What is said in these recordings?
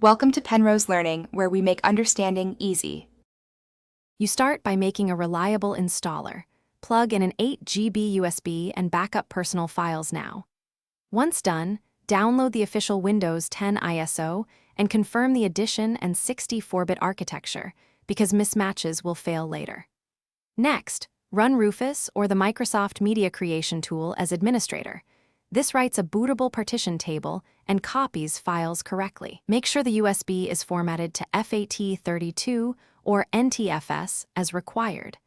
Welcome to Penrose Learning, where we make understanding easy. You start by making a reliable installer. Plug in an 8 GB USB and back up personal files now. Once done, download the official Windows 10 ISO and confirm the addition and 64-bit architecture, because mismatches will fail later. Next, run Rufus or the Microsoft Media Creation tool as administrator. This writes a bootable partition table and copies files correctly. Make sure the USB is formatted to FAT32 or NTFS as required,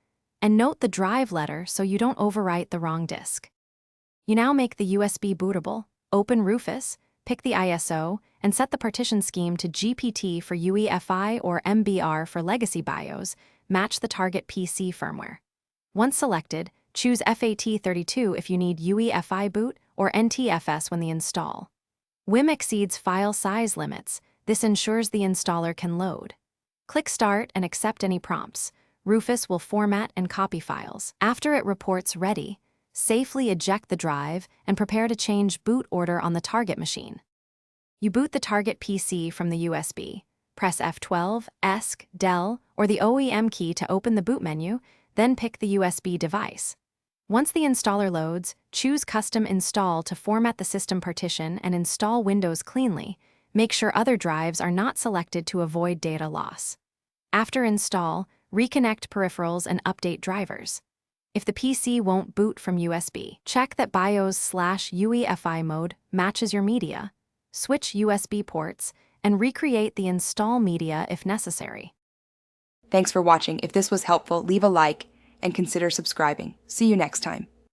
and note the drive letter so you don't overwrite the wrong disk. You now make the USB bootable, open Rufus, pick the ISO, and set the partition scheme to GPT for UEFI or MBR for legacy BIOS, match the target PC firmware. Once selected, choose FAT32 if you need UEFI boot or NTFS when the install. Wim exceeds file size limits. This ensures the installer can load. Click Start and accept any prompts. Rufus will format and copy files. After it reports ready, safely eject the drive and prepare to change boot order on the target machine. You boot the target PC from the USB. Press F12, ESC, Del, or the OEM key to open the boot menu, then pick the USB device. Once the installer loads, choose Custom Install to format the system partition and install Windows cleanly. Make sure other drives are not selected to avoid data loss. After install, reconnect peripherals and update drivers. If the PC won't boot from USB, check that BIOS/UEFI mode matches your media, switch USB ports, and recreate the install media if necessary. Thanks for watching. If this was helpful, leave a like and consider subscribing. See you next time.